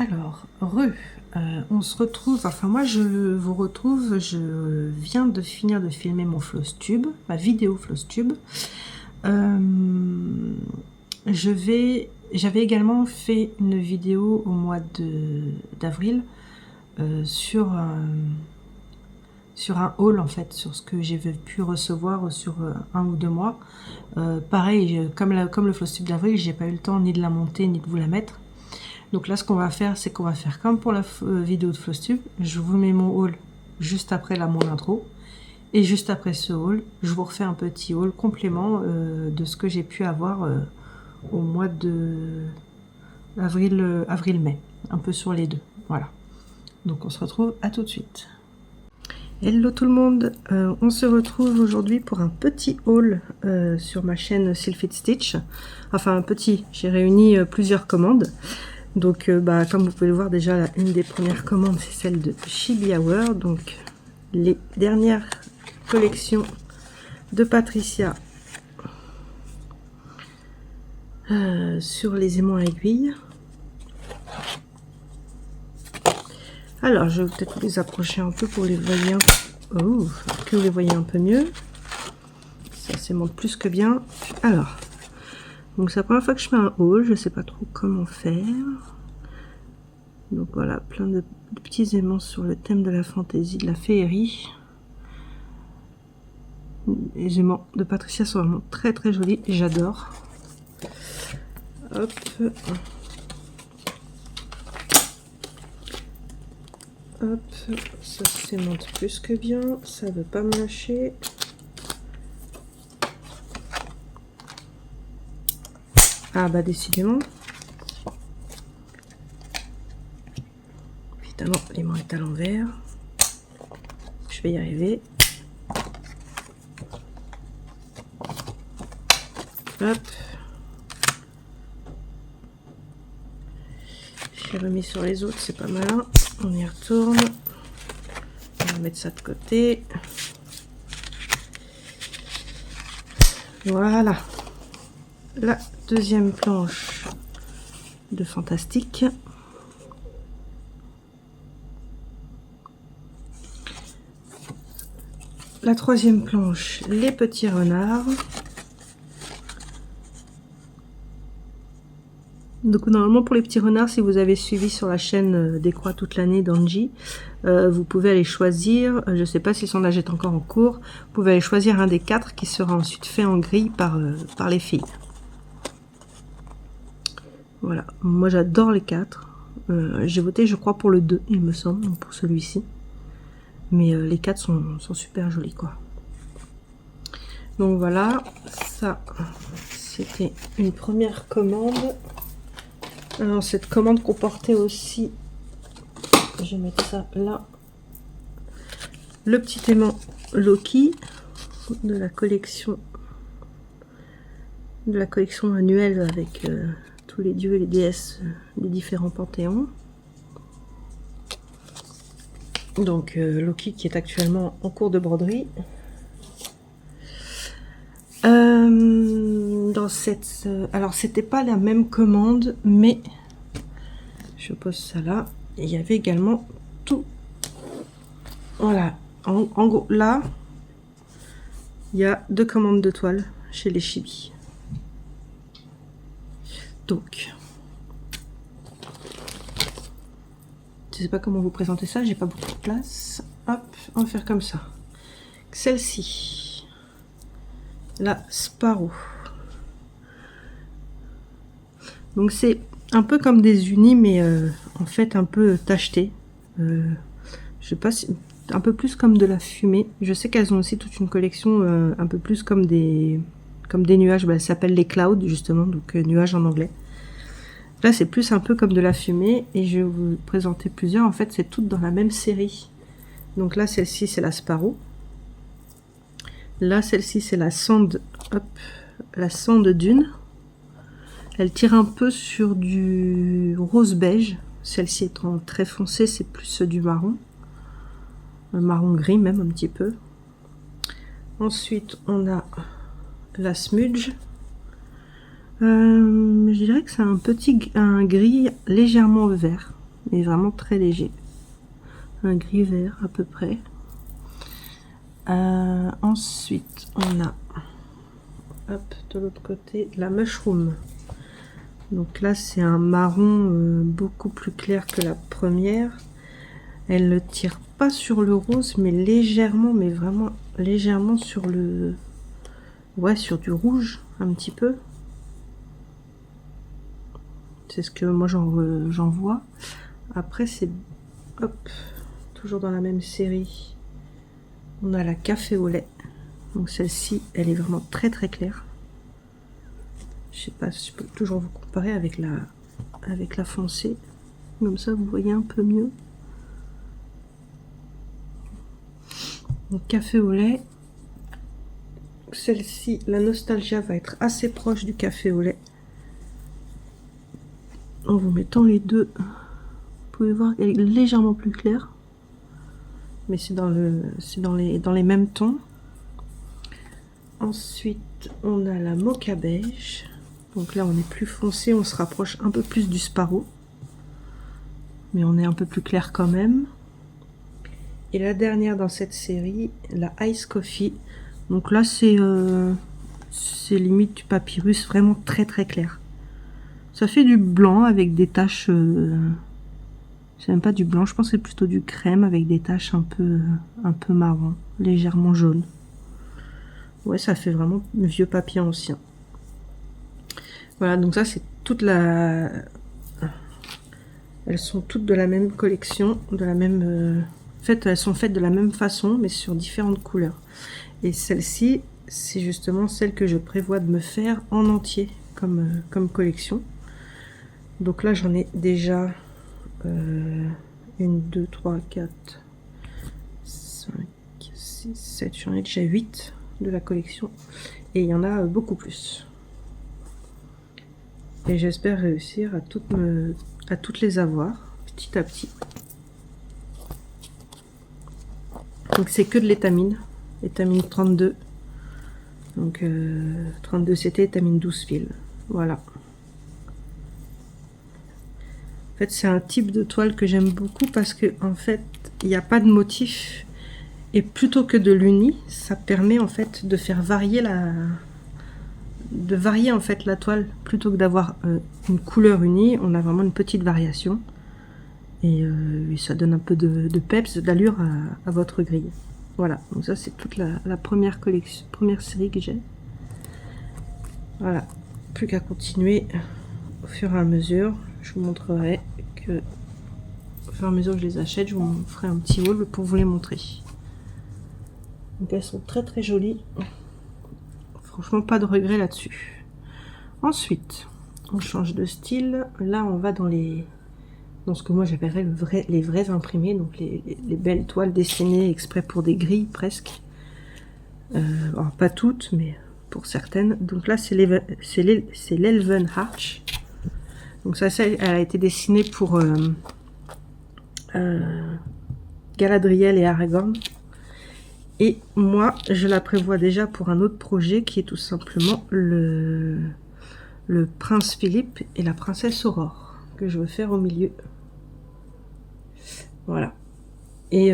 Alors, on se retrouve, enfin moi je vous retrouve, je viens de finir de filmer mon Flosstube, ma vidéo Flosstube. J'avais également fait une vidéo au mois d'avril sur un haul en fait, sur ce que j'ai pu recevoir sur 1 ou 2 mois. Pareil, comme le Flosstube d'avril, j'ai pas eu le temps ni de la monter ni de vous la mettre. Donc là, ce qu'on va faire, c'est qu'on va faire comme pour la vidéo de Flosstube. Je vous mets mon haul juste après mon intro. Et juste après ce haul, je vous refais un petit haul complément de ce que j'ai pu avoir au mois de avril-mai. Un peu sur les deux. Voilà. Donc on se retrouve à tout de suite. Hello tout le monde, on se retrouve aujourd'hui pour un petit haul sur ma chaîne Sylphid Stitch. Enfin un petit, j'ai réuni plusieurs commandes. Donc comme vous pouvez le voir déjà, une des premières commandes c'est celle de Chibi Hour. Donc les dernières collections de Patricia sur les aimants à aiguille. Alors je vais peut-être vous les approcher un peu pour les voyez que vous les voyez un peu mieux. Ça se montre plus que bien. Alors donc c'est la première fois que je fais un haul, je sais pas trop comment faire. Donc voilà, plein de petits aimants sur le thème de la fantaisie, de la féerie. Les aimants de Patricia sont vraiment très très jolis, j'adore. Hop. Hop, ça se monte plus que bien, ça veut pas me lâcher. Ah bah décidément. Évidemment, l'aimant est à l'envers. Je vais y arriver. Hop. J'ai remis sur les autres, c'est pas malin. On y retourne. On va mettre ça de côté. Voilà. La deuxième planche de Fantastique. La troisième planche, les petits renards. Donc normalement pour les petits renards, si vous avez suivi sur la chaîne des croix toute l'année d'Angie, vous pouvez aller choisir, je ne sais pas si son âge est encore en cours, vous pouvez aller choisir un des 4 qui sera ensuite fait en grille par les filles. Voilà, moi j'adore les 4. J'ai voté je crois pour le 2 il me semble, donc pour celui-ci. Mais les 4 sont super jolis quoi. Donc voilà, ça c'était une première commande. Alors cette commande comportait aussi, je vais mettre ça là, le petit aimant Loki de la collection annuelle avec tous les dieux et les déesses des différents panthéons. Donc Loki qui est actuellement en cours de broderie. Dans cette alors c'était pas la même commande, mais je pose ça là. Et il y avait également tout. Voilà, en gros là il y a 2 commandes de toile chez les Chibi. Donc je sais pas comment vous présenter ça, j'ai pas beaucoup de place. Hop, on va faire comme ça. Celle-ci, la Sparrow. Donc c'est un peu comme des unis, mais en fait un peu tacheté. Je sais pas si, un peu plus comme de la fumée. Je sais qu'elles ont aussi toute une collection un peu plus comme des nuages. Bah, elles s'appellent les clouds justement, donc nuages en anglais. Là c'est plus un peu comme de la fumée et je vais vous présenter plusieurs. En fait c'est toutes dans la même série. Donc là celle-ci c'est la Sparrow. Là celle-ci c'est la Sand, hop, la Sand Dune. Elle tire un peu sur du rose beige. Celle-ci étant très foncée, c'est plus du marron. Un marron gris même un petit peu. Ensuite on a la Smudge. Je dirais que c'est un gris légèrement vert. mais vraiment très léger. Un gris vert à peu près. Ensuite, on a, hop, de l'autre côté, la mushroom. Donc là, c'est un marron beaucoup plus clair que la première. Elle ne tire pas sur le rose, mais légèrement, mais vraiment légèrement sur le... Ouais, sur du rouge, un petit peu. C'est ce que moi j'en vois. Après, c'est... Hop, toujours dans la même série. On a la café au lait. Donc celle-ci, elle est vraiment très très claire. Je sais pas si je peux toujours vous comparer avec la foncée. Comme ça, vous voyez un peu mieux. Donc café au lait. Celle-ci, la Nostalgia, va être assez proche du café au lait. En vous mettant les deux, vous pouvez voir qu'elle est légèrement plus claire. Mais c'est dans les mêmes tons. Ensuite, on a la mocha beige. Donc là, on est plus foncé, on se rapproche un peu plus du Sparrow. Mais on est un peu plus clair quand même. Et la dernière dans cette série, la Ice Coffee. Donc là, c'est limite du papyrus, vraiment très très clair. Ça fait du blanc avec des taches... c'est même pas du blanc, je pense que c'est plutôt du crème avec des taches un peu marron, légèrement jaune. Ouais, ça fait vraiment vieux papier ancien. Voilà, donc ça c'est toute la... Elles sont toutes de la même collection, de la même... En fait, elles sont faites de la même façon, mais sur différentes couleurs. Et celle-ci, c'est justement celle que je prévois de me faire en entier comme collection. Donc là, j'en ai déjà 1, 2, 3, 4, 5, 6, 7, j'en ai déjà 8 de la collection. Et il y en a beaucoup plus. Et j'espère réussir à toutes les avoir, petit à petit. Donc c'est que de l'étamine, étamine 32. Donc 32 CT, étamine 12 fils. Voilà. En fait, c'est un type de toile que j'aime beaucoup parce que en fait, il n'y a pas de motif. Et plutôt que de l'uni, ça permet en fait de faire varier en fait la toile. Plutôt que d'avoir une couleur unie, on a vraiment une petite variation. Et ça donne un peu de peps, d'allure à votre grille. Voilà, donc ça c'est toute la première série que j'ai. Voilà, plus qu'à continuer au fur et à mesure. Je vous montrerai que au fur et à mesure que je les achète, je vous ferai un petit haul pour vous les montrer. Donc elles sont très très jolies. Franchement, pas de regret là-dessus. Ensuite, on change de style. Là, on va dans ce que moi j'appellerais les vrais imprimés, donc les belles toiles dessinées exprès pour des grilles presque. Alors pas toutes, mais pour certaines. Donc là, c'est l'Elven Arch. Donc ça, elle a été dessinée pour Galadriel et Aragorn. Et moi, je la prévois déjà pour un autre projet qui est tout simplement le prince Philippe et la princesse Aurore, que je veux faire au milieu. Voilà. Et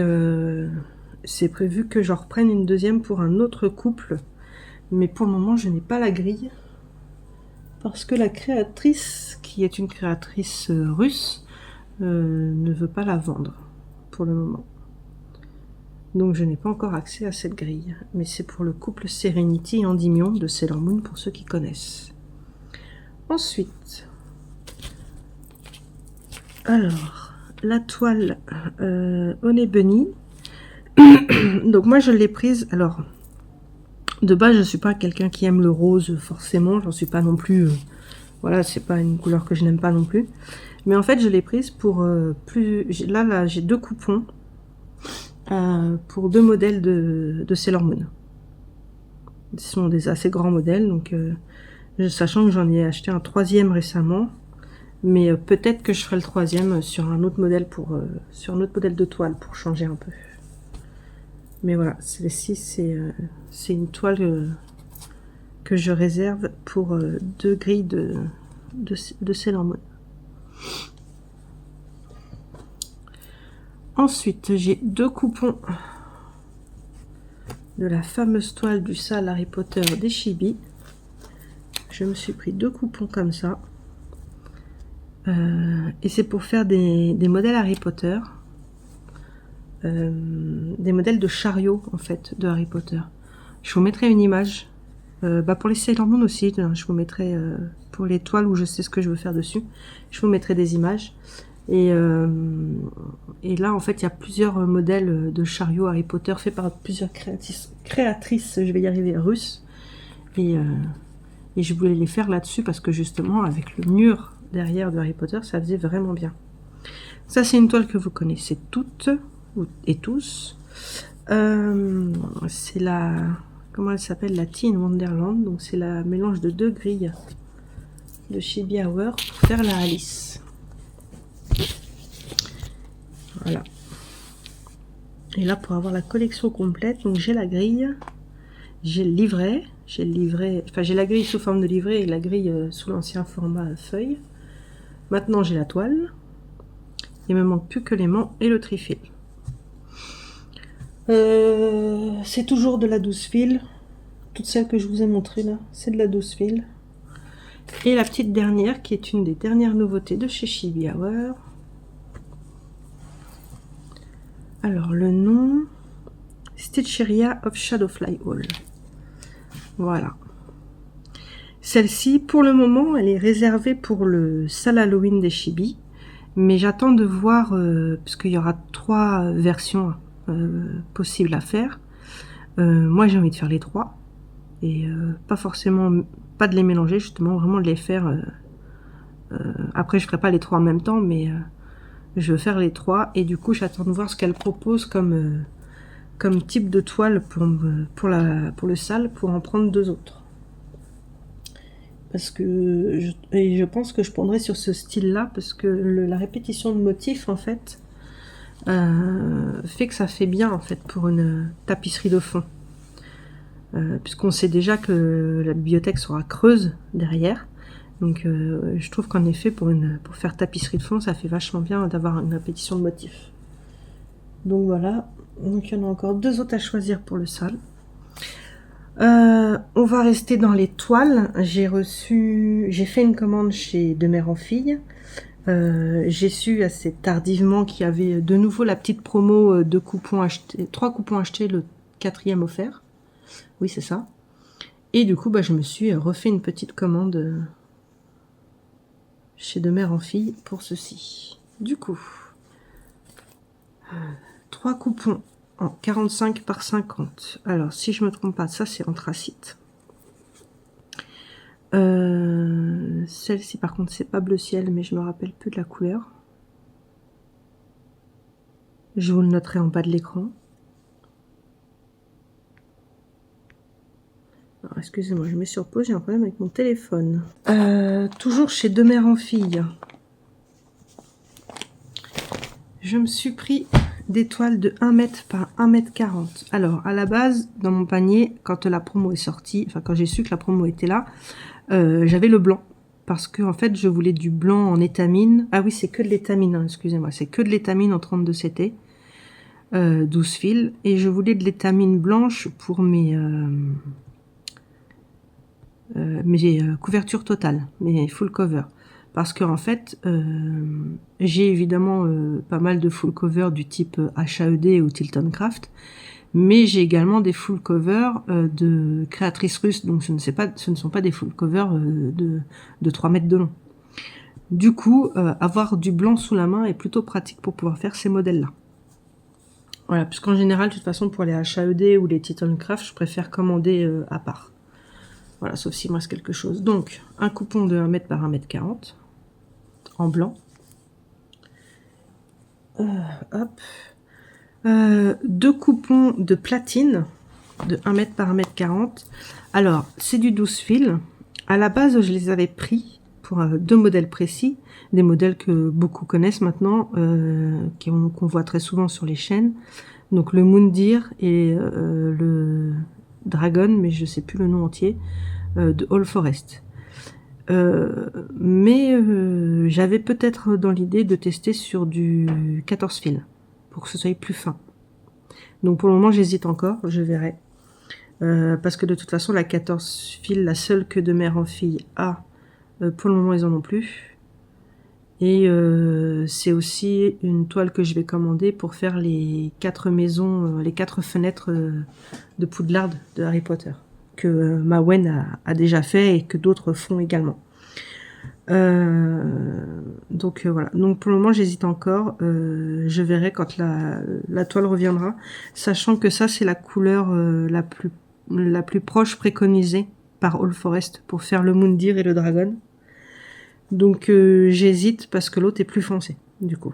c'est prévu que j'en reprenne une deuxième pour un autre couple. Mais pour le moment, je n'ai pas la grille. Parce que la créatrice, qui est une créatrice russe, ne veut pas la vendre pour le moment. Donc je n'ai pas encore accès à cette grille. Mais c'est pour le couple Serenity et Endymion de Sailor Moon pour ceux qui connaissent. Ensuite, alors, la toile Honey Bunny. Donc moi je l'ai prise, alors de base je suis pas quelqu'un qui aime le rose forcément, j'en suis pas non plus, voilà, c'est pas une couleur que je n'aime pas non plus. Mais en fait je l'ai prise pour là j'ai 2 coupons pour 2 modèles de Sailor Moon. Ce sont des assez grands modèles, donc sachant que j'en ai acheté un 3e récemment, mais peut-être que je ferai le 3e sur un autre modèle sur un autre modèle de toile pour changer un peu. Mais voilà, celle-ci c'est une toile que je réserve pour 2 grilles de Sailor Moon. Ensuite, j'ai 2 coupons de la fameuse toile du sale Harry Potter des Chibi. Je me suis pris 2 coupons comme ça. Et c'est pour faire des modèles Harry Potter. Des modèles de chariots, en fait, de Harry Potter. Je vous mettrai une image. Pour les Sailor Moon aussi, je vous mettrai, pour les toiles où je sais ce que je veux faire dessus, je vous mettrai des images. Et là, en fait, il y a plusieurs modèles de chariots Harry Potter faits par plusieurs créatrices, je vais y arriver, russes. Et je voulais les faire là-dessus parce que justement, avec le mur derrière de Harry Potter, ça faisait vraiment bien. Ça, c'est une toile que vous connaissez toutes et tous. C'est la... Comment elle s'appelle? La Tea in Wonderland. Donc, c'est la mélange de 2 grilles de Chibi Hour pour faire la Alice. Voilà. Et là, pour avoir la collection complète, donc j'ai la grille, j'ai le livret, enfin j'ai la grille sous forme de livret et la grille sous l'ancien format feuille. Maintenant, j'ai la toile. Il me manque plus que l'aimant et le trifil. C'est toujours de la 12 fils. Toutes celles que je vous ai montrées là, c'est de la 12 fils. Et la petite dernière, qui est une des dernières nouveautés de chez Chibi Hour. Alors, le nom, Stitcheria of Shadowfly Hall. Voilà. Celle-ci, pour le moment, elle est réservée pour le sale Halloween des Chibi. Mais j'attends de voir, parce qu'il y aura 3 versions possibles à faire. Moi, j'ai envie de faire les 3. Et pas forcément, pas de les mélanger, justement, vraiment de les faire. Après, je ferai pas les 3 en même temps, mais je veux faire les 3. Et du coup, j'attends de voir ce qu'elle propose comme type de toile pour le sale, pour en prendre 2 autres. Parce que je pense que je prendrai sur ce style-là, parce que la répétition de motifs, en fait, fait que ça fait bien, en fait, pour une tapisserie de fond. Puisqu'on sait déjà que la bibliothèque sera creuse derrière. Donc je trouve qu'en effet, pour faire tapisserie de fond, ça fait vachement bien d'avoir une répétition de motifs. Donc voilà, donc il y en a encore 2 autres à choisir pour le sale. On va rester dans les toiles. J'ai fait une commande chez De Mère en Fille. J'ai su assez tardivement qu'il y avait de nouveau la petite promo de 3 coupons achetés, le 4e offert. Oui, c'est ça. Et du coup, je me suis refait une petite commande chez De Mère en Fille pour ceci. Du coup, 3 coupons en 45 par 50. Alors, si je me trompe pas, ça c'est anthracite. Celle-ci, par contre, c'est pas bleu ciel, mais je me rappelle plus de la couleur. Je vous le noterai en bas de l'écran. Alors, excusez-moi, je mets sur pause, j'ai un problème avec mon téléphone. Toujours chez De Mère en Fille. Je me suis pris des toiles de 1 mètre par 1 mètre 40. Alors, à la base, dans mon panier, quand la promo est sortie, enfin, quand j'ai su que la promo était là, j'avais le blanc. Parce que, en fait, je voulais du blanc en étamine. Ah oui, c'est que de l'étamine, hein, excusez-moi. C'est que de l'étamine en 32 CT. 12 fils. Et je voulais de l'étamine blanche pour mes couvertures totales, mes full cover. Parce que en fait, j'ai évidemment pas mal de full cover du type HAED ou Tilton Craft, mais j'ai également des full cover de créatrices russes, donc ce ne sont pas des full cover de 3 mètres de long. Du coup, avoir du blanc sous la main est plutôt pratique pour pouvoir faire ces modèles-là. Voilà, puisqu'en général, de toute façon, pour les HAED ou les Tilton Craft, je préfère commander à part. Voilà, sauf s'il me reste quelque chose. Donc, un coupon de 1 mètre par 1 mètre 40 en blanc. Hop. 2 coupons de platine de 1 mètre par 1 mètre 40. Alors, c'est du 12 fils. À la base, je les avais pris pour 2 modèles précis, des modèles que beaucoup connaissent maintenant, qu'on voit très souvent sur les chaînes. Donc, le Moondir et le Dragon, mais je sais plus le nom entier, de All Forest. Mais j'avais peut-être dans l'idée de tester sur du 14 fils. pour que ce soit plus fin. Donc pour le moment j'hésite encore, je verrai. Parce que de toute façon la 14 fils, la seule que de mère en fille a, pour le moment ils en ont plus. Et c'est aussi une toile que je vais commander pour faire les 4 maisons, les 4 fenêtres de Poudlard de Harry Potter, que Mawen a déjà fait et que d'autres font également. Donc voilà, donc pour le moment j'hésite encore, je verrai quand la toile reviendra, sachant que ça c'est la couleur la plus proche préconisée par All Forest pour faire le Moondir et le Dragon. Donc j'hésite parce que l'autre est plus foncé du coup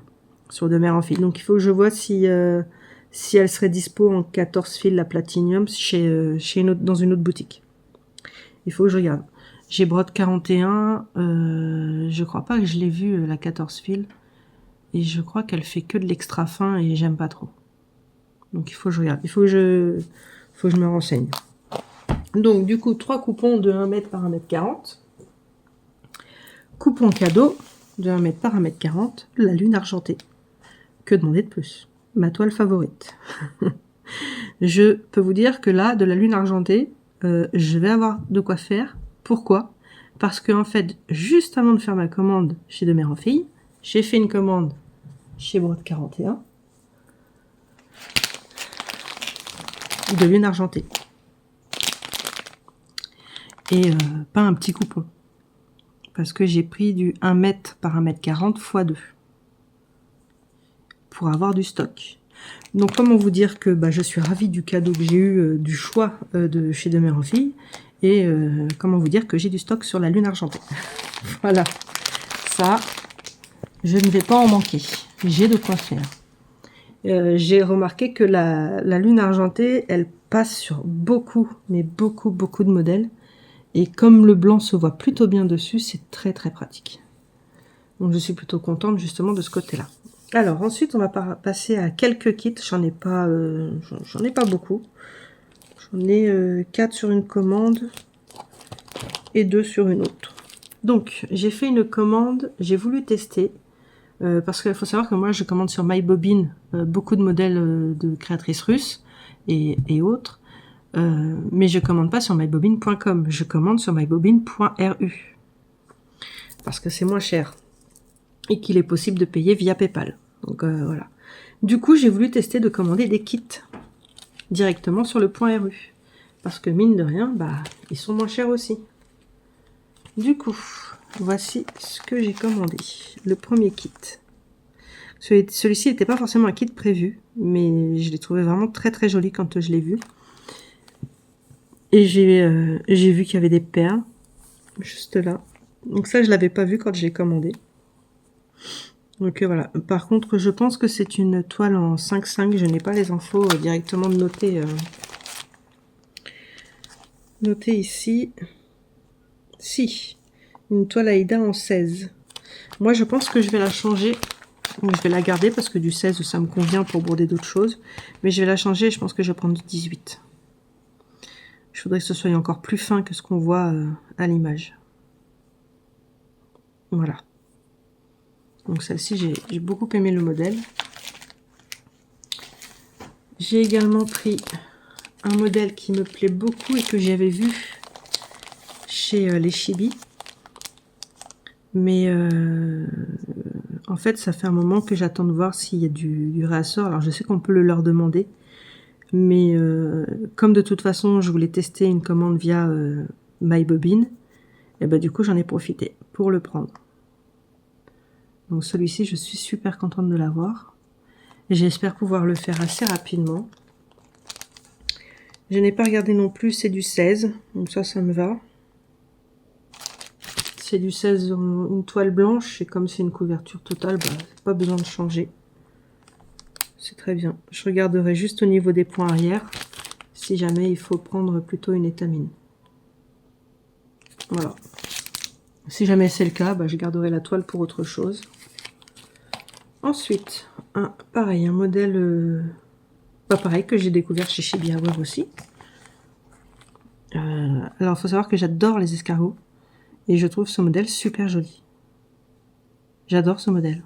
sur de mère en fille. Donc il faut que je vois si elle serait dispo en 14 fils la Platinum dans une autre boutique. Il faut que je regarde. J'ai Brode 41, je crois pas que je l'ai vue la 14 fils. Et je crois qu'elle fait que de l'extra fin et j'aime pas trop. Donc il faut que je regarde, il faut que je me renseigne. Donc du coup 3 coupons de 1 m par 1,40 m. Coupon cadeau de 1 m par 1,40 m, la lune argentée. Que demander de plus? Ma toile favorite. Je peux vous dire que là, de la lune argentée, je vais avoir de quoi faire. Pourquoi? Parce que en fait, juste avant de faire ma commande chez De Mère en Fille, j'ai fait une commande chez Brode 41 de lune argentée. Et pas un petit coupon. Parce que j'ai pris du 1 m par 1,40 m x 2. Pour avoir du stock. Donc comment vous dire que je suis ravie du cadeau que j'ai eu, du choix de chez De Mère en Fille. Et comment vous dire que j'ai du stock sur la lune argentée. Voilà. Ça, je ne vais pas en manquer. J'ai de quoi faire. J'ai remarqué que la lune argentée, elle passe sur beaucoup, mais beaucoup de modèles. Et comme le blanc se voit plutôt bien dessus, c'est très pratique. Donc je suis plutôt contente justement de ce côté-là. Alors ensuite, on va passer à quelques kits. J'en ai pas beaucoup. J'en ai 4 sur une commande et 2 sur une autre. Donc j'ai fait une commande, j'ai voulu tester. Parce qu'il faut savoir que moi je commande sur MyBobine beaucoup de modèles de créatrices russes et autres. Mais je commande pas sur mybobine.com, je commande sur mybobine.ru. Parce que c'est moins cher. Et qu'il est possible de payer via PayPal. Donc voilà. Du coup, j'ai voulu tester de commander des kits directement sur le .ru. Parce que mine de rien, ils sont moins chers aussi. Du coup, voici ce que j'ai commandé. Le premier kit. Celui-ci n'était pas forcément un kit prévu, mais je l'ai trouvé vraiment très joli quand je l'ai vu. Et j'ai vu qu'il y avait des perles, juste là. Donc ça, je l'avais pas vu quand j'ai commandé. Donc voilà. Par contre, je pense que c'est une toile en 5,5. Je n'ai pas les infos directement notées ici. Si, une toile Aïda en 16. Moi, je pense que je vais la changer. Donc, je vais la garder parce que du 16, ça me convient pour border d'autres choses. Mais je vais la changer. Je pense que je vais prendre du 18. Je voudrais que ce soit encore plus fin que ce qu'on voit à l'image. Voilà. Donc celle-ci, j'ai beaucoup aimé le modèle. J'ai également pris un modèle qui me plaît beaucoup et que j'avais vu chez les Chibi. Mais en fait, ça fait un moment que j'attends de voir s'il y a du réassort. Alors je sais qu'on peut le leur demander. Mais comme de toute façon, je voulais tester une commande via MyBobine, et du coup, j'en ai profité pour le prendre. Donc celui-ci, je suis super contente de l'avoir. Et j'espère pouvoir le faire assez rapidement. Je n'ai pas regardé non plus, c'est du 16. Donc ça me va. C'est du 16 en une toile blanche. Et comme c'est une couverture totale, pas besoin de changer. C'est très bien. Je regarderai juste au niveau des points arrière. Si jamais il faut prendre plutôt une étamine. Voilà. Si jamais c'est le cas, je garderai la toile pour autre chose. Ensuite, pareil, un modèle pareil que j'ai découvert chez Chibi Hour aussi. Alors, il faut savoir que j'adore les escargots et je trouve ce modèle super joli. J'adore ce modèle.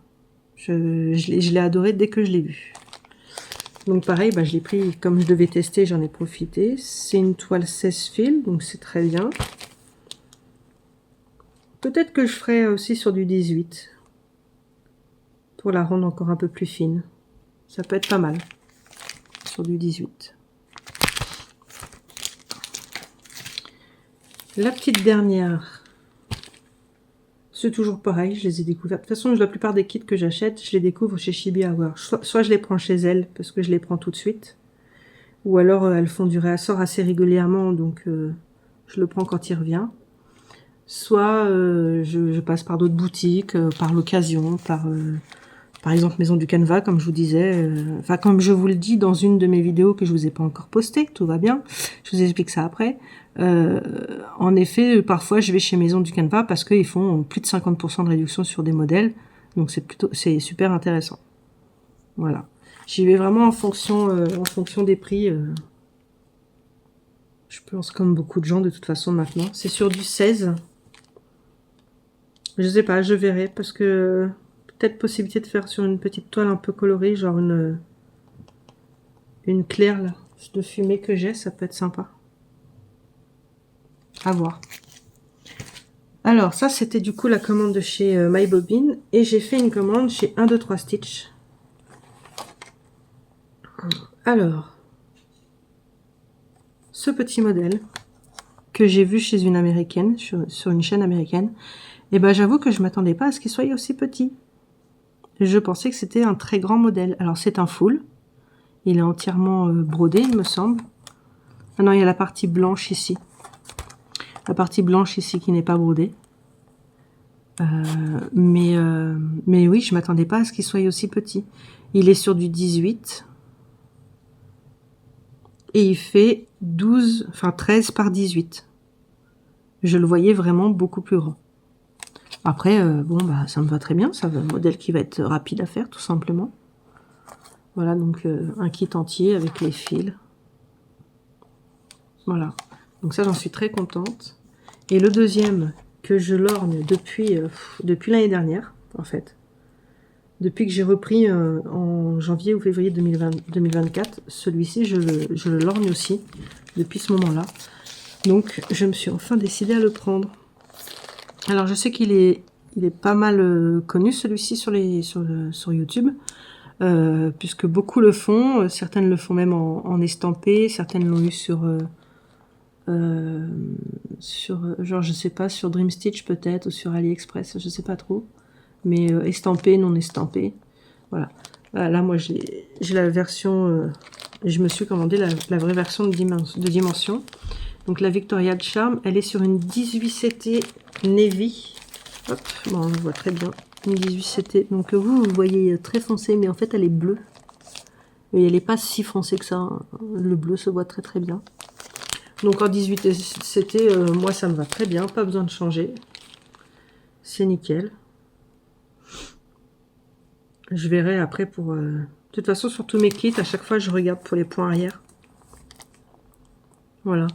Je l'ai adoré dès que je l'ai vu. Donc pareil, bah, je l'ai pris comme je devais tester, j'en ai profité. C'est une toile 16 fils, donc c'est très bien. Peut-être que je ferai aussi sur du 18 pour la rendre encore un peu plus fine. Ça peut être pas mal sur du 18. La petite dernière, c'est toujours pareil, je les ai découvertes. De toute façon, la plupart des kits que j'achète, je les découvre chez Chibi Hour. Soit je les prends chez elles, parce que je les prends tout de suite. Ou alors, elles font du réassort assez régulièrement, donc je le prends quand il revient. Soit je passe par d'autres boutiques, par l'occasion, par exemple Maison du Canevas, comme je vous disais. Enfin, comme je vous le dis dans une de mes vidéos que je vous ai pas encore postée, tout va bien. Je vous explique ça après. En effet, parfois je vais chez Maison du Canevas parce qu'ils font plus de 50% de réduction sur des modèles. Donc c'est super intéressant. Voilà. J'y vais vraiment en fonction des prix. Je pense comme beaucoup de gens de toute façon maintenant. C'est sur du 16. Je sais pas, je verrai parce que peut-être possibilité de faire sur une petite toile un peu colorée, genre une claire là, de fumée que j'ai, ça peut être sympa. À voir. Alors ça c'était du coup la commande de chez My Bobbin et j'ai fait une commande chez 1, 2, 3 Stitch. Alors, ce petit modèle que j'ai vu chez une américaine, sur une chaîne américaine, et ben j'avoue que je m'attendais pas à ce qu'il soit aussi petit. Je pensais que c'était un très grand modèle. Alors c'est un full, il est entièrement brodé il me semble. Ah non, il y a la partie blanche ici. La partie blanche ici qui n'est pas brodée. Mais oui, je m'attendais pas à ce qu'il soit aussi petit. Il est sur du 18. Et il fait 12, enfin 13 par 18. Je le voyais vraiment beaucoup plus grand. Après, bon, bah, ça me va très bien. C'est un modèle qui va être rapide à faire, tout simplement. Voilà, donc un kit entier avec les fils. Voilà. Donc ça, j'en suis très contente. Et le deuxième, que je lorgne depuis l'année dernière, en fait. Depuis que j'ai repris en janvier ou février 2024, celui-ci, je le lorgne aussi, depuis ce moment-là. Donc, je me suis enfin décidée à le prendre. Alors, je sais qu'il est pas mal connu, celui-ci, sur YouTube, puisque beaucoup le font. Certaines le font même en estampé, certaines l'ont eu sur genre, je sais pas, sur Dream Stitch peut-être, ou sur AliExpress, je sais pas trop. Mais estampé, non estampé. Voilà. Là, moi, j'ai la version... je me suis commandé la vraie version de dimension. Donc, la Victoria de Charme, elle est sur une 18CT Navy. Hop, bon, on le voit très bien. Une 18CT. Donc, vous voyez très foncé, mais en fait, elle est bleue. Et elle n'est pas si foncée que ça. Hein. Le bleu se voit très très bien. Donc, en 18CT, moi, ça me va très bien. Pas besoin de changer. C'est nickel. Je verrai après pour... De toute façon, sur tous mes kits, à chaque fois, je regarde pour les points arrière. Voilà.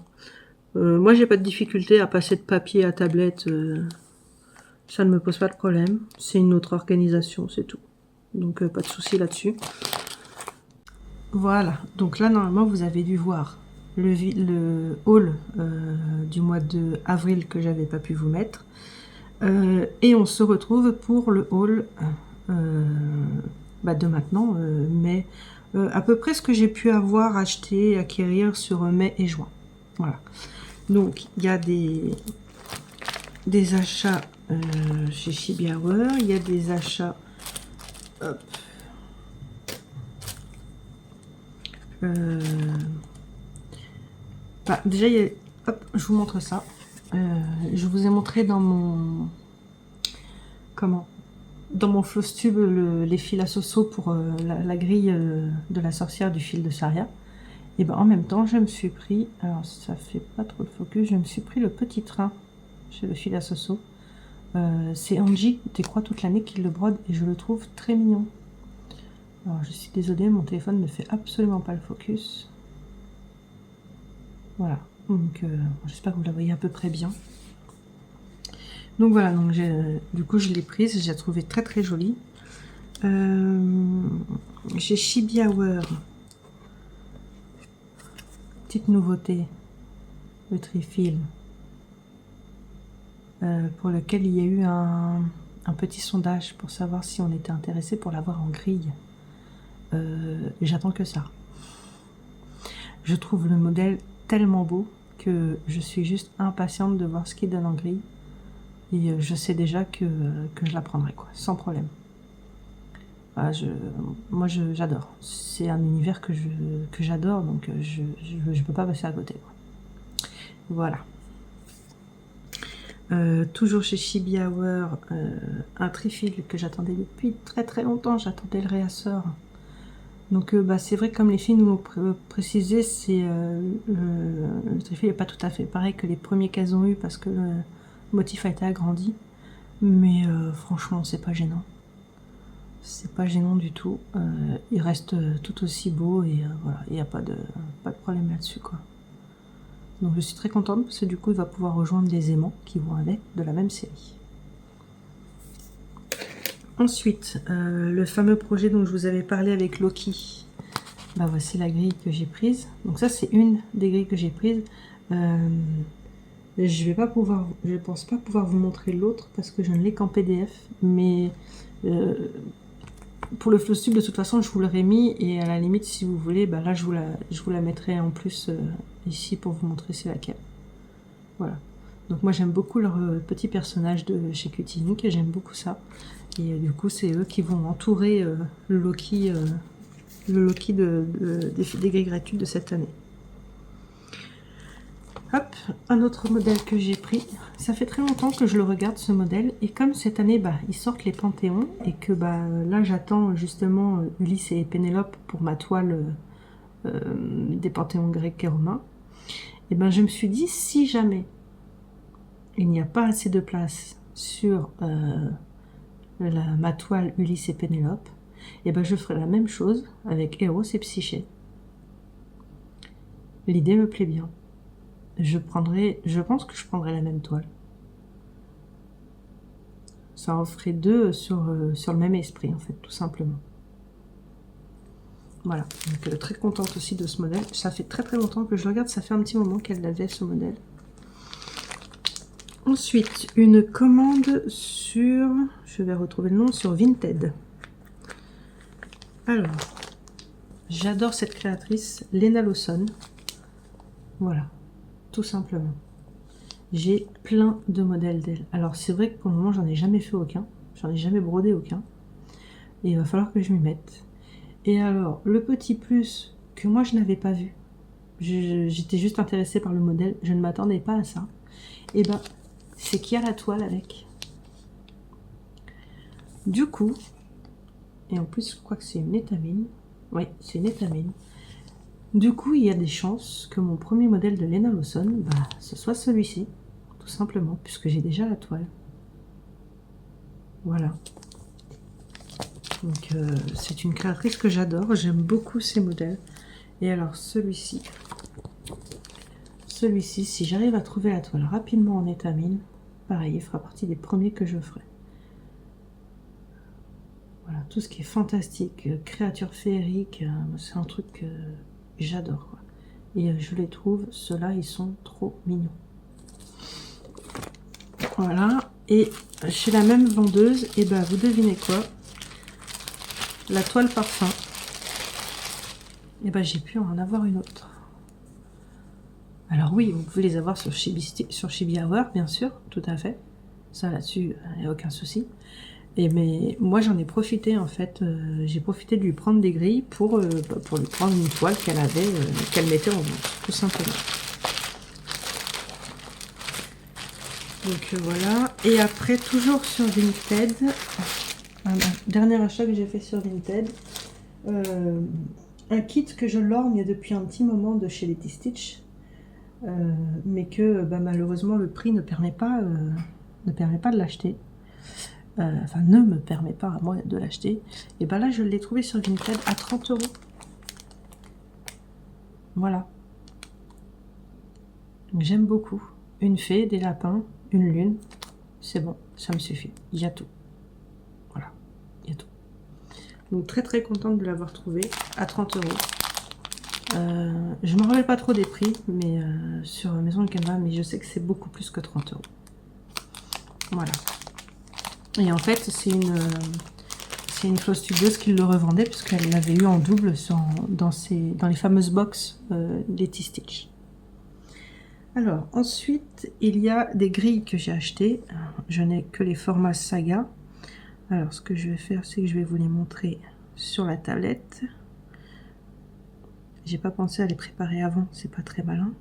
Moi, j'ai pas de difficulté à passer de papier à tablette. Ça ne me pose pas de problème. C'est une autre organisation, c'est tout. Donc, pas de souci là-dessus. Voilà. Donc là, normalement, vous avez dû voir le haul du mois de avril que j'avais pas pu vous mettre. Et on se retrouve pour le haul... de maintenant, mai, à peu près ce que j'ai pu avoir acheté, acquérir sur mai et juin. Voilà. Donc, il y a des achats chez Chibi Hour, il y a des achats... Hop. Déjà, il y a, hop, je vous montre ça. Je vous ai montré dans mon... Dans mon Flosstube, les fils à Soso pour la grille de la sorcière du fil de Saria. Et ben en même temps, je me suis pris, alors ça fait pas trop de focus, je me suis pris le petit train chez le fil à Soso. C'est Angie des Croix toute l'année qui le brode et je le trouve très mignon. Alors je suis désolée, mon téléphone ne fait absolument pas le focus. Voilà, donc j'espère que vous la voyez à peu près bien. Donc voilà, donc du coup je l'ai prise, je l'ai trouvée très très jolie. Chez Chibi Hour, petite nouveauté, le trifil, pour lequel il y a eu un petit sondage pour savoir si on était intéressé pour l'avoir en grille. J'attends que ça. Je trouve le modèle tellement beau que je suis juste impatiente de voir ce qu'il donne en grille. Et je sais déjà que je la prendrai, quoi, sans problème. Voilà, moi, j'adore. C'est un univers que j'adore, donc je peux pas passer à côté, quoi. Voilà. Toujours chez Chibi Hour, un trifil que j'attendais depuis très très longtemps. J'attendais le réassort. Donc c'est vrai, comme les filles nous l'ont précisé, le trifil n'est pas tout à fait pareil que les premiers qu'elles ont eu parce que le motif a été agrandi. Mais franchement, c'est pas gênant. C'est pas gênant du tout. Il reste tout aussi beau et voilà, il n'y a pas de problème là-dessus, quoi. Donc je suis très contente parce que du coup il va pouvoir rejoindre les aimants qui vont avec de la même série. Ensuite, le fameux projet dont je vous avais parlé avec Loki. Bah voici la grille que j'ai prise. Donc ça c'est une des grilles que j'ai prises. Je pense pas pouvoir vous montrer l'autre parce que je ne l'ai qu'en PDF. Mais pour le Flowstube de toute façon je vous l'aurais mis et à la limite si vous voulez, bah là je vous la mettrai en plus ici pour vous montrer c'est laquelle. Voilà. Donc moi j'aime beaucoup leur petit personnage de chez Cutie Ink et j'aime beaucoup ça. Et du coup c'est eux qui vont entourer le Loki des grilles gratuites de cette année. Hop, un autre modèle que j'ai pris. Ça fait très longtemps que je le regarde ce modèle et comme cette année ils sortent les Panthéons et que là j'attends justement Ulysse et Pénélope pour ma toile des Panthéons grecs et romains, et je me suis dit si jamais il n'y a pas assez de place sur ma toile Ulysse et Pénélope, et je ferai la même chose avec Eros et Psyché. L'idée me plaît bien. Je pense que je prendrai la même toile. Ça en ferait deux sur le même esprit, en fait, tout simplement. Voilà, donc très contente aussi de ce modèle. Ça fait très très longtemps que je le regarde, ça fait un petit moment qu'elle l'avait ce modèle. Ensuite, une commande sur, je vais retrouver le nom, sur Vinted. Alors, j'adore cette créatrice, Lena Lawson. Voilà, tout simplement. J'ai plein de modèles d'elle. Alors c'est vrai que pour le moment j'en ai jamais fait aucun, j'en ai jamais brodé aucun. Et il va falloir que je m'y mette. Et alors, le petit plus que moi je n'avais pas vu, j'étais juste intéressée par le modèle, je ne m'attendais pas à ça, et c'est qu'il y a la toile avec. Du coup, et en plus je crois que c'est une étamine, oui c'est une étamine, du coup il y a des chances que mon premier modèle de Lena Lawson, ce soit celui-ci, tout simplement, puisque j'ai déjà la toile. Voilà. Donc c'est une créatrice que j'adore, j'aime beaucoup ces modèles. Et alors celui-ci, si j'arrive à trouver la toile rapidement en étamine, pareil, il fera partie des premiers que je ferai. Voilà, tout ce qui est fantastique, créatures féeriques, c'est un truc que j'adore. Et je les trouve, ceux-là, ils sont trop mignons. Voilà, et chez la même vendeuse, et vous devinez quoi? La toile parfum. Et j'ai pu en avoir une autre. Alors oui, vous pouvez les avoir sur Chibi Hour, bien sûr, tout à fait. Ça là-dessus, il n'y a aucun souci. Mais moi j'en ai profité en fait, j'ai profité de lui prendre des grilles pour lui prendre une toile qu'elle avait, qu'elle mettait en vente, tout simplement. Donc voilà, et après toujours sur Vinted, un dernier achat que j'ai fait sur Vinted, un kit que je lorgne depuis un petit moment de chez Letty Stitch, mais que malheureusement le prix ne permet pas de l'acheter. Enfin, ne me permet pas à moi de l'acheter. Et là, je l'ai trouvé sur Vinted à 30 €. Voilà. J'aime beaucoup. Une fée, des lapins, une lune. C'est bon, ça me suffit. Il y a tout. Voilà, il y a tout. Donc, très très contente de l'avoir trouvé à 30 €. Je me rappelle pas trop des prix, mais sur Maison de Canva, mais je sais que c'est beaucoup plus que 30 €. Voilà. Et en fait, c'est une flosse tubeuse qui le revendait puisqu'elle l'avait eu en double dans les fameuses box Letty Stitch. Alors ensuite, il y a des grilles que j'ai achetées. Je n'ai que les formats Saga. Alors ce que je vais faire, c'est que je vais vous les montrer sur la tablette. J'ai pas pensé à les préparer avant, c'est pas très malin.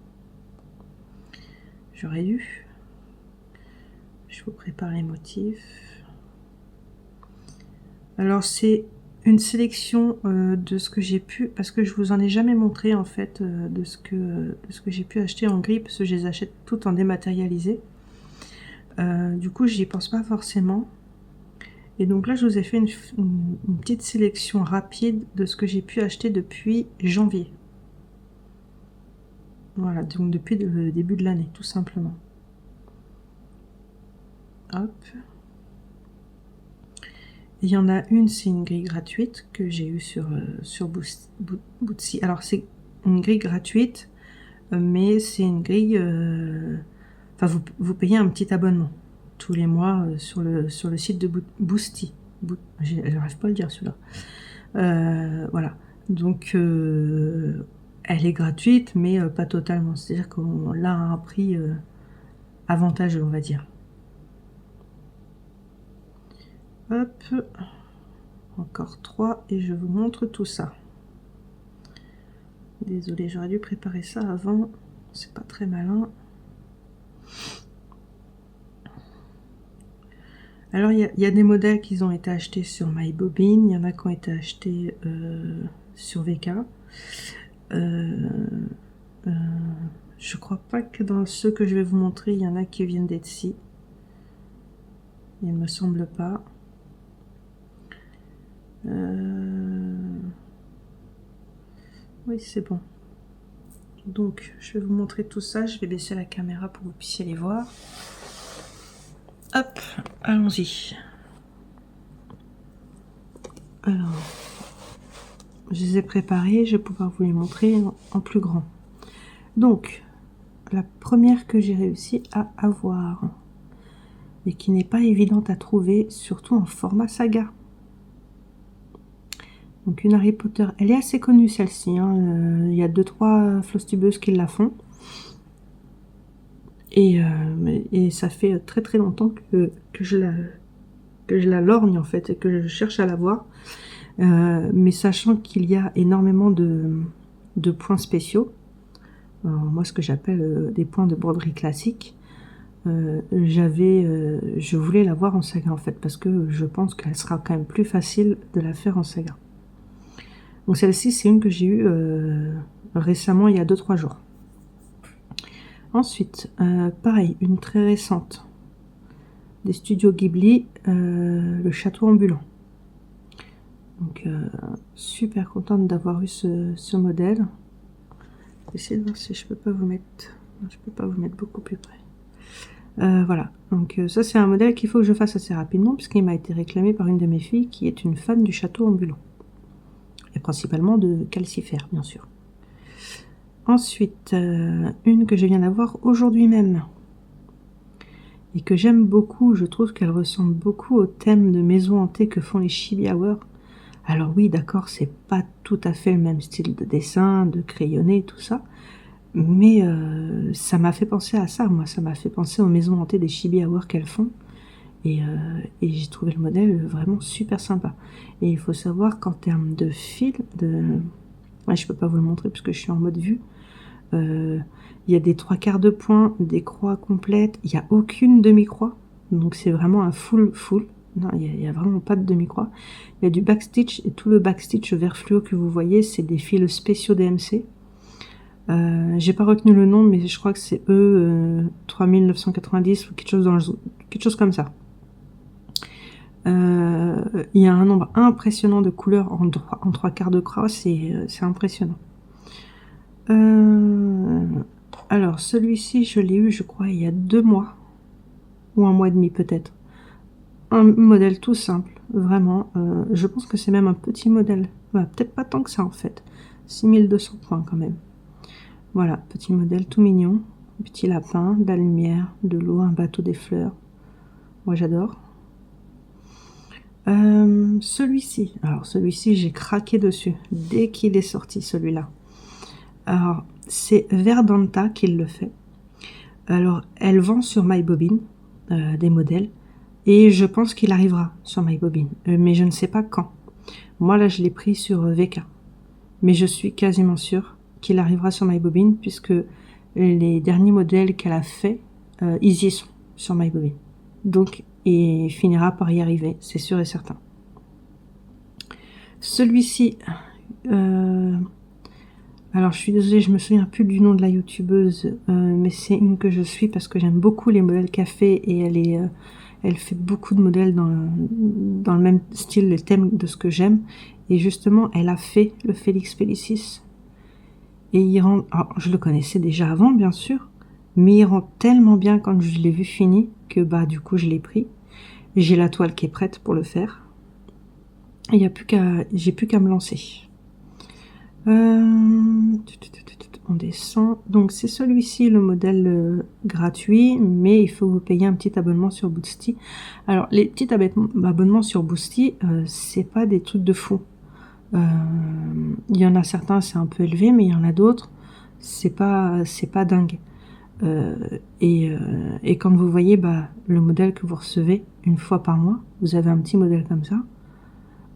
J'aurais dû. Je vous prépare les motifs. Alors c'est une sélection de ce que j'ai pu, parce que je vous en ai jamais montré en fait de ce que j'ai pu acheter en gris, parce que je les achète toutes en dématérialisé. Du coup j'y pense pas forcément. Et donc là je vous ai fait une petite sélection rapide de ce que j'ai pu acheter depuis janvier. Voilà, donc depuis le début de l'année tout simplement. Hop. Il y en a une, c'est une grille gratuite que j'ai eue sur Bootsy. Alors c'est une grille gratuite, mais c'est une grille... Enfin, vous payez un petit abonnement tous les mois sur le site de Boosty. J'arrive pas à le dire celui-là. Voilà. Donc, elle est gratuite, mais pas totalement. C'est-à-dire qu'on l'a à un prix avantageux, on va dire. Hop, encore 3 et je vous montre tout ça. Désolée, j'aurais dû préparer ça avant, c'est pas très malin. Alors il y a des modèles qui ont été achetés sur MyBobine, il y en a qui ont été achetés sur VK. Je crois pas que dans ceux que je vais vous montrer, il y en a qui viennent d'Etsy. Il ne me semble pas. Oui, c'est bon. Donc, je vais vous montrer tout ça. Je vais baisser la caméra pour que vous puissiez les voir. Hop, allons-y. Alors, je les ai préparés. Je vais pouvoir vous les montrer en plus grand. Donc, la première que j'ai réussi à avoir, et qui n'est pas évidente à trouver, surtout en format Saga. Donc une Harry Potter, elle est assez connue celle-ci, hein. Il y a 2-3 flosstubeuses qui la font. Et ça fait très très longtemps que je la lorgne en fait, et que je cherche à la voir. Mais sachant qu'il y a énormément de points spéciaux, moi ce que j'appelle des points de broderie classique, je voulais la voir en Saga en fait, parce que je pense qu'elle sera quand même plus facile de la faire en Saga. Donc celle-ci, c'est une que j'ai eue récemment, il y a 2-3 jours. Ensuite, pareil, une très récente, des studios Ghibli, le château ambulant. Donc, super contente d'avoir eu ce modèle. Essayez de voir si je peux pas vous mettre... Non, je peux pas vous mettre beaucoup plus près. Voilà, donc ça c'est un modèle qu'il faut que je fasse assez rapidement, puisqu'il m'a été réclamé par une de mes filles qui est une fan du château ambulant. Et principalement de calcifère, bien sûr. Ensuite, une que je viens d'avoir aujourd'hui même, et que j'aime beaucoup. Je trouve qu'elle ressemble beaucoup au thème de maison hantée que font les Chibi Hour. Alors oui, d'accord, c'est pas tout à fait le même style de dessin, de crayonné, tout ça, mais ça m'a fait penser à ça, moi, ça m'a fait penser aux maisons hantées des Chibi Hour qu'elles font. Et j'ai trouvé le modèle vraiment super sympa. Et il faut savoir qu'en termes de fil, ouais, je peux pas vous le montrer parce que je suis en mode vue. Il y a des 3/4 de points, des croix complètes. Il n'y a aucune demi-croix. Donc c'est vraiment un full. Non, il n'y a vraiment pas de demi-croix. Il y a du backstitch. Et tout le backstitch vert fluo que vous voyez, c'est des fils spéciaux DMC. J'ai pas retenu le nom, mais je crois que c'est E3990 ou quelque chose comme ça. Il y a un nombre impressionnant de couleurs en 3/4 de croix, c'est impressionnant. Alors celui-ci je l'ai eu je crois il y a 2 mois ou 1 mois et demi peut-être. Un modèle tout simple, vraiment. Je pense que c'est même un petit modèle peut-être pas tant que ça en fait. 6200 points quand même. Voilà, petit modèle tout mignon. Petit lapin, de la lumière, de l'eau, un bateau, des fleurs. Moi j'adore. Celui-ci, alors celui-ci j'ai craqué dessus dès qu'il est sorti, celui-là. Alors c'est Verdanta qui le fait. Alors elle vend sur MyBobbin des modèles et je pense qu'il arrivera sur MyBobbin, mais je ne sais pas quand. Moi là je l'ai pris sur VK, mais je suis quasiment sûre qu'il arrivera sur MyBobbin puisque les derniers modèles qu'elle a fait, ils y sont sur MyBobbin. Donc il finira par y arriver, c'est sûr et certain. Celui-ci, alors je suis désolée, je me souviens plus du nom de la youtubeuse, mais c'est une que je suis parce que j'aime beaucoup les modèles café et elle fait beaucoup de modèles dans le même style, le thème de ce que j'aime. Et justement, elle a fait le Félix Félicis. Et il rend, alors, je le connaissais déjà avant, bien sûr, mais il rend tellement bien quand je l'ai vu fini que bah du coup je l'ai pris. J'ai la toile qui est prête pour le faire. Il y a plus qu'à, j'ai plus qu'à me lancer. On descend. Donc c'est celui-ci le modèle gratuit, mais il faut vous payer un petit abonnement sur Boosty. Alors les petits abonnements sur Boosty, c'est pas des trucs de fou. Il y en a certains c'est un peu élevé, mais il y en a d'autres c'est pas dingue. Et quand vous voyez le modèle que vous recevez une fois par mois, vous avez un petit modèle comme ça.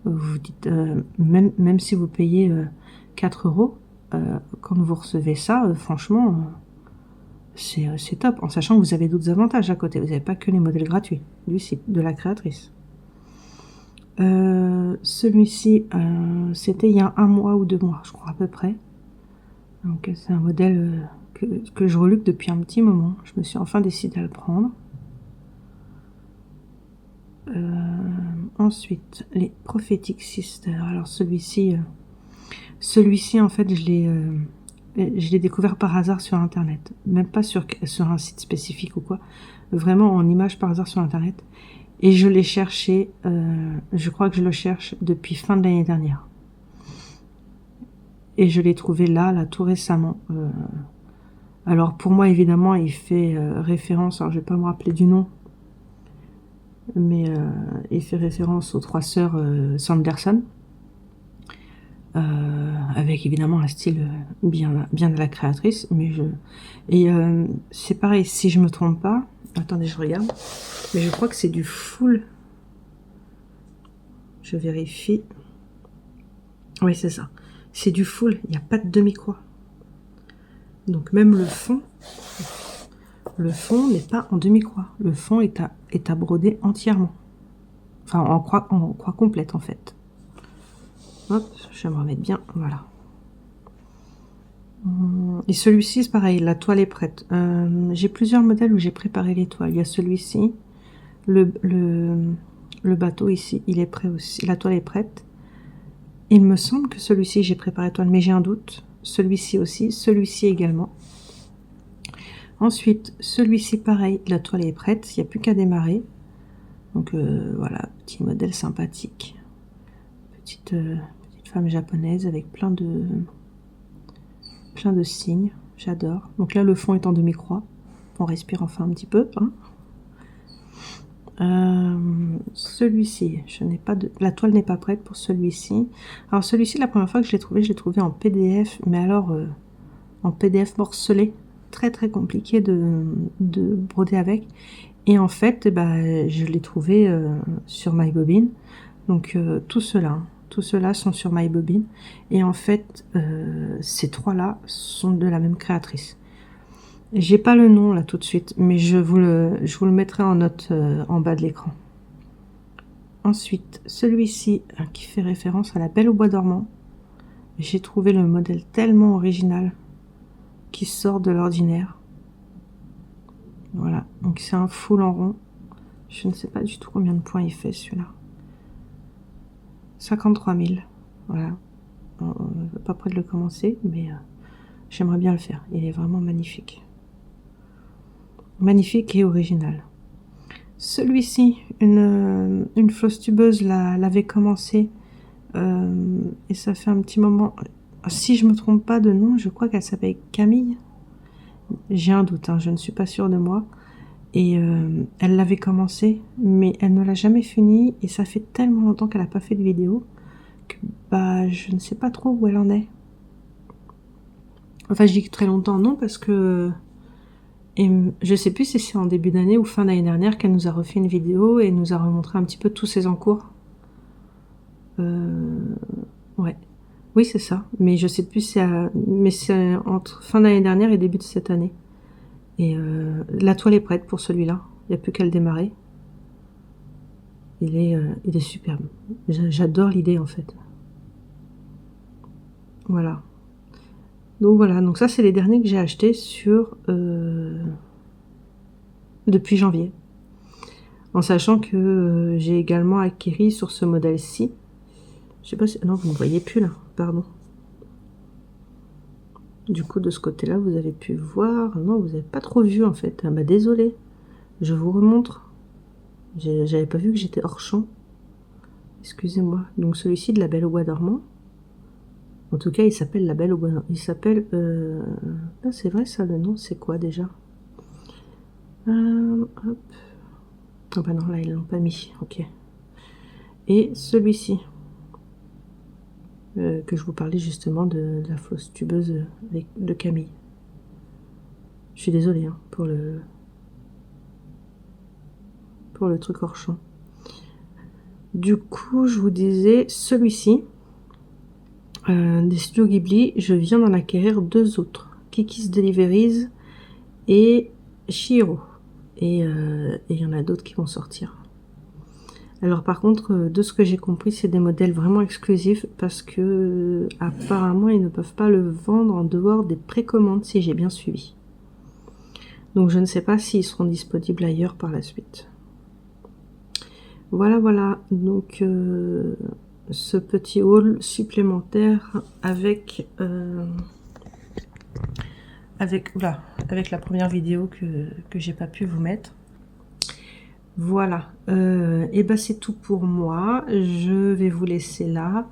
Vous dites même si vous payez 4 €, quand vous recevez ça, franchement, c'est top, en sachant que vous avez d'autres avantages à côté. Vous n'avez pas que les modèles gratuits du site de la créatrice. Celui-ci, c'était il y a 1 mois ou 2 mois, je crois à peu près. Donc c'est un modèle que je reluque depuis un petit moment. Je me suis enfin décidée à le prendre. Ensuite, les Prophetic Sisters. Alors celui-ci en fait, je l'ai découvert par hasard sur internet, même pas sur un site spécifique ou quoi, vraiment en image par hasard sur internet. Et je l'ai cherché, je crois que je le cherche depuis fin de l'année dernière. Et je l'ai trouvé là tout récemment. Alors pour moi évidemment il fait référence, alors je vais pas me rappeler du nom, mais il fait référence aux 3 sœurs Sanderson. Avec évidemment un style bien de la créatrice, mais c'est pareil, si je me trompe pas, attendez je regarde, mais je crois que c'est du full, je vérifie, oui c'est ça, c'est du full, il n'y a pas de demi-croix, donc même le fond n'est pas en demi-croix, le fond est à broder entièrement, enfin en croix complète en fait. Hop, je vais me remettre bien, voilà. Et celui-ci, c'est pareil, la toile est prête. J'ai plusieurs modèles où j'ai préparé les toiles. Il y a celui-ci, le bateau ici, il est prêt aussi. La toile est prête. Il me semble que celui-ci, j'ai préparé la toile, mais j'ai un doute. Celui-ci aussi, celui-ci également. Ensuite, celui-ci, pareil, la toile est prête. Il n'y a plus qu'à démarrer. Donc voilà, petit modèle sympathique. Petite femme japonaise avec plein de signes, j'adore. Donc là le fond est en demi-croix, on respire enfin un petit peu, hein. Celui-ci, la toile n'est pas prête pour celui-ci. Alors celui-ci, la première fois que je l'ai trouvé en PDF, mais alors en PDF morcelé, très très compliqué de broder avec. Et en fait, je l'ai trouvé sur MyBobbin. Donc tout cela sont sur MyBobbin. Et en fait, ces 3-là sont de la même créatrice. J'ai pas le nom là tout de suite, mais je vous le mettrai en note en bas de l'écran. Ensuite, celui-ci qui fait référence à la Belle au bois dormant. J'ai trouvé le modèle tellement original qui sort de l'ordinaire. Voilà, donc c'est un full en rond. Je ne sais pas du tout combien de points il fait celui-là. 53 000, voilà. Pas près de le commencer, mais j'aimerais bien le faire. Il est vraiment magnifique. Magnifique et original. Celui-ci, une flosse tubeuse l'avait commencé Et ça fait un petit moment, si je me trompe pas de nom, je crois qu'elle s'appelle Camille. J'ai un doute, hein, je ne suis pas sûre de moi. Et elle l'avait commencé, mais elle ne l'a jamais fini. Et ça fait tellement longtemps qu'elle n'a pas fait de vidéo que bah, je ne sais pas trop où elle en est. Enfin, je dis que très longtemps, non, parce que je sais plus si c'est en début d'année ou fin d'année dernière qu'elle nous a refait une vidéo et nous a remontré un petit peu tous ses encours. Ouais. Oui, c'est ça. Mais je sais plus si mais c'est entre fin d'année dernière et début de cette année. Et la toile est prête pour celui-là. Il n'y a plus qu'à le démarrer. Il est superbe. J'adore l'idée en fait. Voilà. Donc voilà, donc ça c'est les derniers que j'ai achetés sur depuis janvier. En sachant que j'ai également acquis sur ce modèle-ci. Je sais pas si... Non, vous ne voyez plus là, pardon. Du coup, de ce côté-là, vous avez pu voir... Non, vous n'avez pas trop vu en fait. Ah bah désolé. Je vous remontre. J'avais pas vu que j'étais hors champ. Excusez-moi. Donc celui-ci de La Belle au Bois dormant. En tout cas, il s'appelle La Belle au Bois dormant. Il s'appelle... Ah, c'est vrai ça, le nom, c'est quoi déjà? Hop. Ah bah non, là, ils l'ont pas mis. Ok. Et celui-ci. Que je vous parlais justement de la fausse tubeuse de Camille. Je suis désolée hein, pour le truc hors champ. Du coup, je vous disais, celui-ci, des studios Ghibli, je viens d'en acquérir deux autres. Kiki's Deliveries et Chihiro. Et il y en a d'autres qui vont sortir. Alors par contre, de ce que j'ai compris, c'est des modèles vraiment exclusifs parce que apparemment ils ne peuvent pas le vendre en dehors des précommandes si j'ai bien suivi. Donc je ne sais pas s'ils seront disponibles ailleurs par la suite. Voilà, voilà. Donc ce petit haul supplémentaire avec la première vidéo que j'ai pas pu vous mettre. Voilà, et ben c'est tout pour moi. Je vais vous laisser là.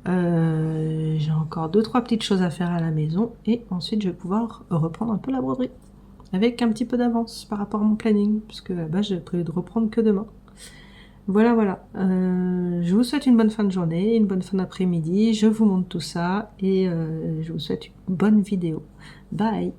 J'ai encore 2-3 petites choses à faire à la maison et ensuite je vais pouvoir reprendre un peu la broderie avec un petit peu d'avance par rapport à mon planning puisque là-bas j'ai prévu de reprendre que demain. Voilà, voilà. Je vous souhaite une bonne fin de journée, une bonne fin d'après-midi. Je vous montre tout ça et je vous souhaite une bonne vidéo. Bye!